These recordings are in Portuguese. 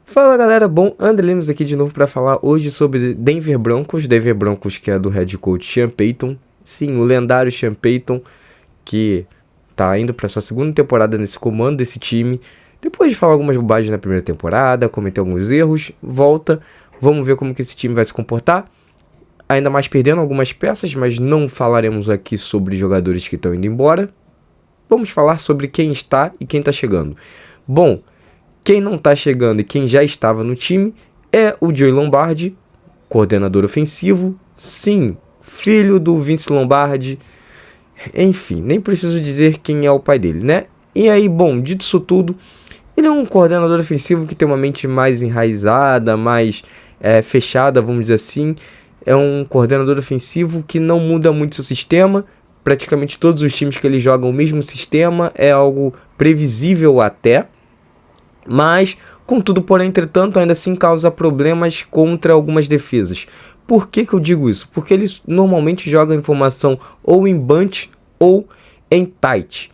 Fala galera, bom, André Lemos aqui de novo para falar hoje sobre Denver Broncos que é do head coach Sean Payton. Sim, o lendário Sean Payton, que tá indo para sua segunda temporada nesse comando desse time. Depois de falar algumas bobagens na primeira temporada, cometer alguns erros, volta. Vamos ver como que esse time vai se comportar. Ainda mais perdendo algumas peças, mas não falaremos aqui sobre jogadores que estão indo embora. Vamos falar sobre quem está e quem está chegando. Bom, quem não está chegando e quem já estava no time é o Joey Lombardi, coordenador ofensivo. Sim, filho do Vince Lombardi. Enfim, nem preciso dizer quem é o pai dele, né? E aí, bom, dito isso tudo, ele é um coordenador ofensivo que tem uma mente mais enraizada, mais fechada, vamos dizer assim. É um coordenador ofensivo que não muda muito seu sistema. Praticamente todos os times que ele joga o mesmo sistema, é algo previsível até. Mas, contudo, porém, entretanto, ainda assim causa problemas contra algumas defesas. Por que eu digo isso? Porque eles normalmente jogam em formação ou em bunch ou em tight.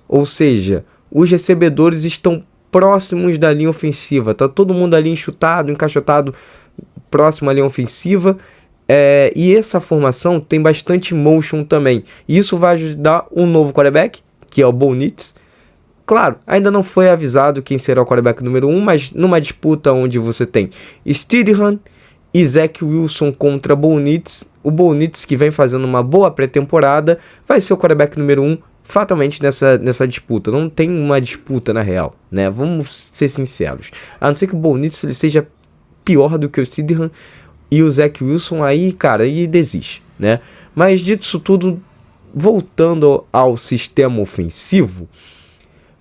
Ou seja, os recebedores estão próximos da linha ofensiva. Tá todo mundo ali enxutado, encaixotado, próximo à linha ofensiva. E essa formação tem bastante motion também. E isso vai ajudar um novo quarterback, que é o Bo Nix. Claro, ainda não foi avisado quem será o quarterback número 1, mas numa disputa onde você tem Stidham e Zach Wilson contra Bo Nix, o Bo Nix, que vem fazendo uma boa pré-temporada, vai ser o quarterback número 1 fatalmente nessa disputa. Não tem uma disputa na real, né? Vamos ser sinceros. A não ser que o Bo Nix ele seja pior do que o Stidham e o Zach Wilson, aí, cara, aí desiste, né? Mas dito isso tudo, voltando ao sistema ofensivo,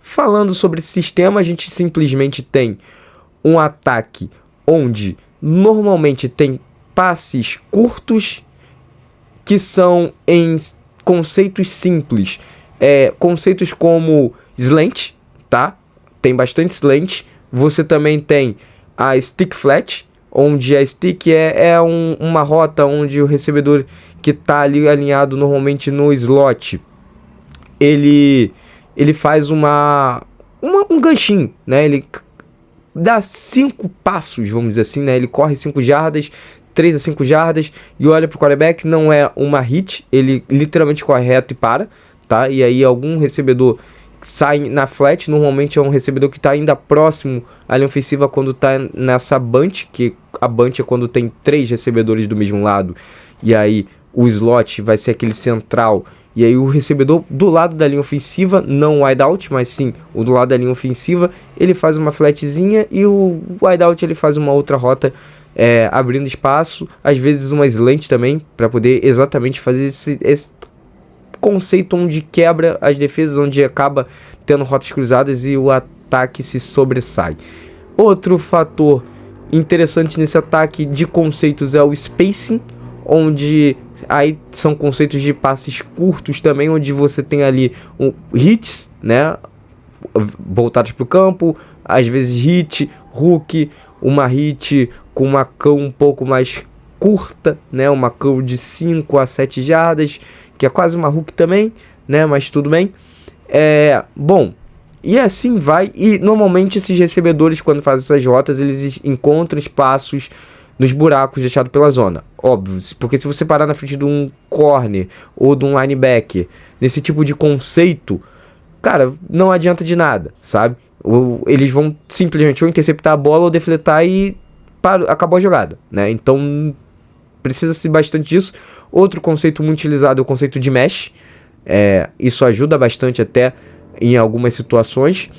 falando sobre esse sistema, a gente simplesmente tem um ataque onde normalmente tem passes curtos que são em conceitos simples. Conceitos como slant, tá? Tem bastante slant. Você também tem a stick flat, onde a stick uma rota onde o recebedor que está ali alinhado normalmente no slot, ele faz um ganchinho, né? Ele dá 5 passos, vamos dizer assim, né? Ele corre 5 jardas, 3 a 5 jardas e olha pro quarterback, não é uma hit, ele literalmente corre reto e para, tá? E aí algum recebedor sai na flat, normalmente é um recebedor que está ainda próximo à linha ofensiva quando está nessa bunch, que a bunch é quando tem 3 recebedores do mesmo lado, e aí o slot vai ser aquele central. E aí o recebedor do lado da linha ofensiva, não o wideout, mas sim o do lado da linha ofensiva, ele faz uma flatzinha e o wideout ele faz uma outra rota abrindo espaço, às vezes uma slant também, para poder exatamente fazer esse conceito onde quebra as defesas, onde acaba tendo rotas cruzadas e o ataque se sobressai. Outro fator interessante nesse ataque de conceitos é o spacing, onde aí são conceitos de passes curtos também, onde você tem ali hits, né, voltados para o campo, às vezes hit, hook, uma hit com uma cão um pouco mais curta, né, uma cão de 5 a 7 jardas, que é quase uma hook também, né, mas tudo bem. Bom, e assim vai, e normalmente esses recebedores, quando fazem essas rotas, eles encontram espaços nos buracos deixados pela zona. Óbvio, porque se você parar na frente de um corner ou de um linebacker, nesse tipo de conceito, cara, não adianta de nada, sabe? Eles vão simplesmente ou interceptar a bola ou defletar e acabou a jogada, né? Então, precisa-se bastante disso. Outro conceito muito utilizado é o conceito de mesh. Isso ajuda bastante até em algumas situações,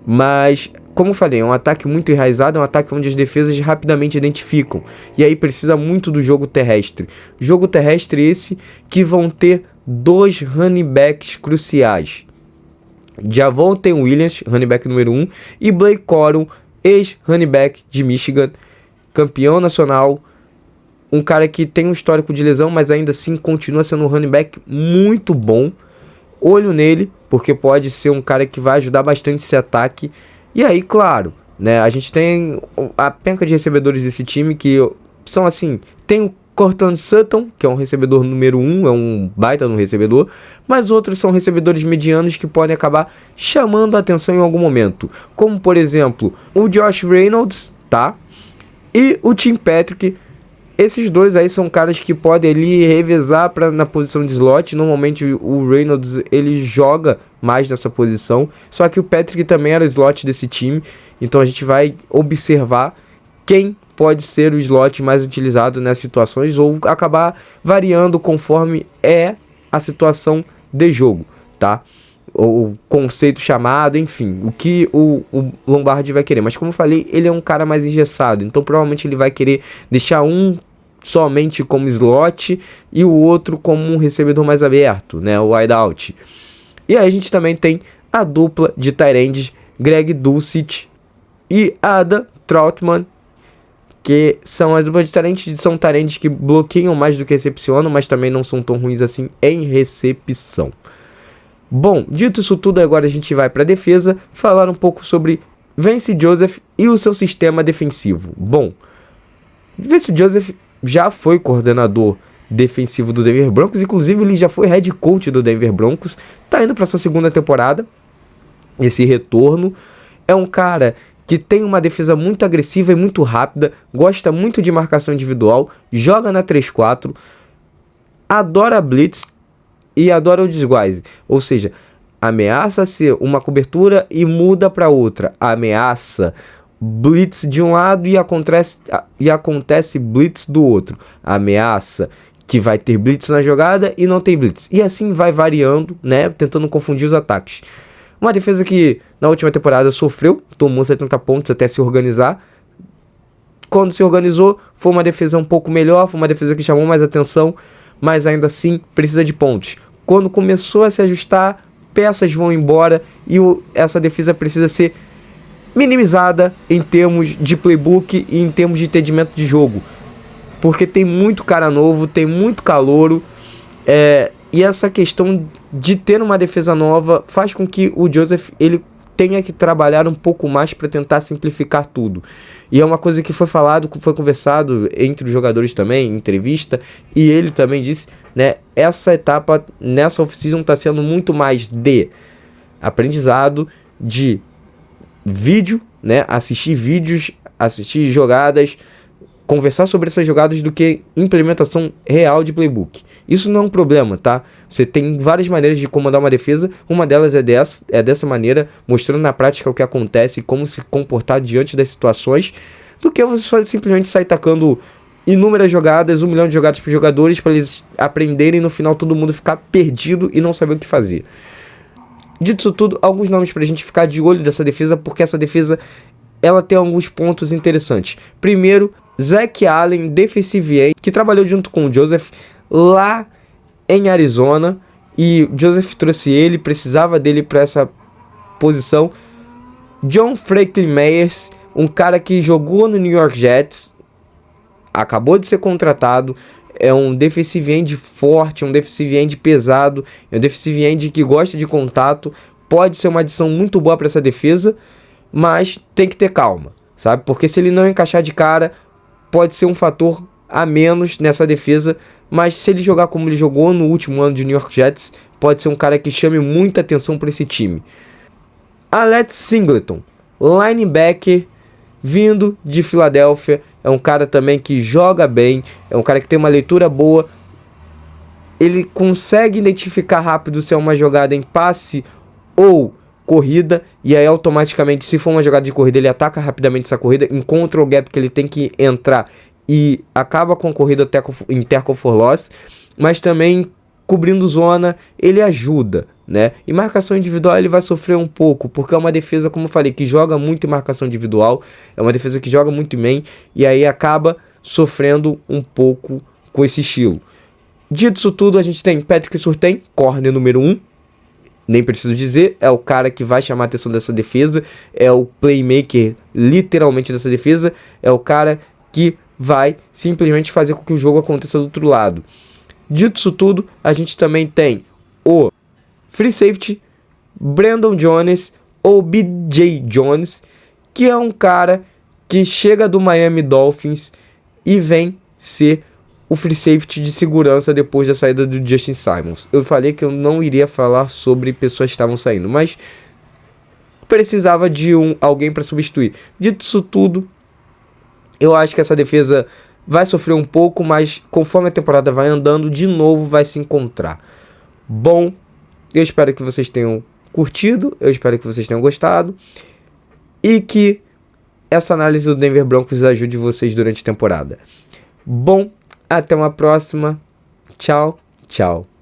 mas como eu falei, é um ataque muito enraizado, é um ataque onde as defesas rapidamente identificam. E aí precisa muito do jogo terrestre. Jogo terrestre esse que vão ter 2 running backs cruciais. Javonte Williams, running back número 1, e Blake Corum, ex-running back de Michigan, campeão nacional. Um cara que tem um histórico de lesão, mas ainda assim continua sendo um running back muito bom. Olho nele, porque pode ser um cara que vai ajudar bastante esse ataque. E aí, claro, né, a gente tem a penca de recebedores desse time que são assim, tem o Courtland Sutton, que é um recebedor número 1, é um baita no recebedor, mas outros são recebedores medianos que podem acabar chamando a atenção em algum momento, como por exemplo, o Josh Reynolds, tá? E o Tim Patrick, esses dois aí são caras que podem ali revezar na posição de slot. Normalmente o Reynolds ele joga mais nessa posição, só que o Patrick também era o slot desse time, então a gente vai observar quem pode ser o slot mais utilizado nessas situações ou acabar variando conforme é a situação de jogo, tá? O conceito chamado, enfim, o que o Lombardi vai querer. Mas como eu falei, ele é um cara mais engessado, então provavelmente ele vai querer deixar um somente como slot e o outro como um recebedor mais aberto, né, o wideout. E aí a gente também tem a dupla de tight ends, Greg Dulcich e Adam Trautman, que são as duplas de tight ends, são tight ends que bloqueiam mais do que recepcionam, mas também não são tão ruins assim em recepção. Bom, dito isso tudo, agora a gente vai para a defesa, falar um pouco sobre Vance Joseph e o seu sistema defensivo. Bom, Vance Joseph já foi coordenador defensivo do Denver Broncos, inclusive ele já foi head coach do Denver Broncos, tá indo para sua segunda temporada, esse retorno. É um cara que tem uma defesa muito agressiva e muito rápida, gosta muito de marcação individual, joga na 3-4, adora blitz e adora o disguise, ou seja, ameaça ser uma cobertura e muda para outra, ameaça blitz de um lado e acontece blitz do outro, ameaça que vai ter blitz na jogada e não tem blitz, e assim vai variando, né, tentando confundir os ataques. Uma defesa que na última temporada sofreu, tomou 70 pontos até se organizar. Quando se organizou, foi uma defesa um pouco melhor, foi uma defesa que chamou mais atenção, mas ainda assim precisa de pontos. Quando começou a se ajustar, peças vão embora e essa defesa precisa ser minimizada em termos de playbook e em termos de entendimento de jogo. Porque tem muito cara novo, tem muito calouro, e essa questão de ter uma defesa nova faz com que o Joseph ele tenha que trabalhar um pouco mais para tentar simplificar tudo. E é uma coisa que foi falado, foi conversado entre os jogadores também, em entrevista, e ele também disse, né, essa etapa nessa off-season está sendo muito mais de aprendizado, de vídeo, né, assistir vídeos, assistir jogadas, conversar sobre essas jogadas do que implementação real de playbook. Isso não é um problema, tá? Você tem várias maneiras de comandar uma defesa, uma delas é dessa maneira, mostrando na prática o que acontece e como se comportar diante das situações, do que você só simplesmente sair tacando inúmeras jogadas, 1 milhão de jogadas para os jogadores, para eles aprenderem e no final todo mundo ficar perdido e não saber o que fazer. Dito isso tudo, alguns nomes para a gente ficar de olho dessa defesa, porque essa defesa ela tem alguns pontos interessantes. Primeiro, Zach Allen, defensive end, que trabalhou junto com o Joseph lá em Arizona, e o Joseph trouxe ele, precisava dele para essa posição. John Franklin Myers, um cara que jogou no New York Jets, acabou de ser contratado, é um defensive end forte, um defensive end pesado, é um defensive end que gosta de contato, pode ser uma adição muito boa para essa defesa, mas tem que ter calma, sabe? Porque se ele não encaixar de cara, pode ser um fator a menos nessa defesa, mas se ele jogar como ele jogou no último ano de New York Jets, pode ser um cara que chame muita atenção para esse time. Alex Singleton, linebacker, vindo de Filadélfia, é um cara também que joga bem, é um cara que tem uma leitura boa, ele consegue identificar rápido se é uma jogada em passe ou corrida, e aí automaticamente, se for uma jogada de corrida, ele ataca rapidamente essa corrida, encontra o gap que ele tem que entrar e acaba com a corrida em tackle for loss, mas também cobrindo zona, ele ajuda, né? E marcação individual ele vai sofrer um pouco, porque é uma defesa, como eu falei, que joga muito em marcação individual, é uma defesa que joga muito em man, e aí acaba sofrendo um pouco com esse estilo. Dito isso tudo, a gente tem Patrick Surtain, corner número 1, nem preciso dizer, é o cara que vai chamar a atenção dessa defesa, é o playmaker literalmente dessa defesa, é o cara que vai simplesmente fazer com que o jogo aconteça do outro lado. Dito isso tudo, a gente também tem o free safety Brandon Jones ou BJ Jones, que é um cara que chega do Miami Dolphins e vem ser o free safety de segurança depois da saída do Justin Simmons. Eu falei que eu não iria falar sobre pessoas que estavam saindo, mas precisava de alguém para substituir. Dito isso tudo, Eu acho que essa defesa vai sofrer um pouco, mas conforme a temporada vai andando, de novo vai se encontrar. Bom, eu espero que vocês tenham curtido, eu espero que vocês tenham gostado e que essa análise do Denver Broncos ajude vocês durante a temporada. Bom, até uma próxima. Tchau, tchau.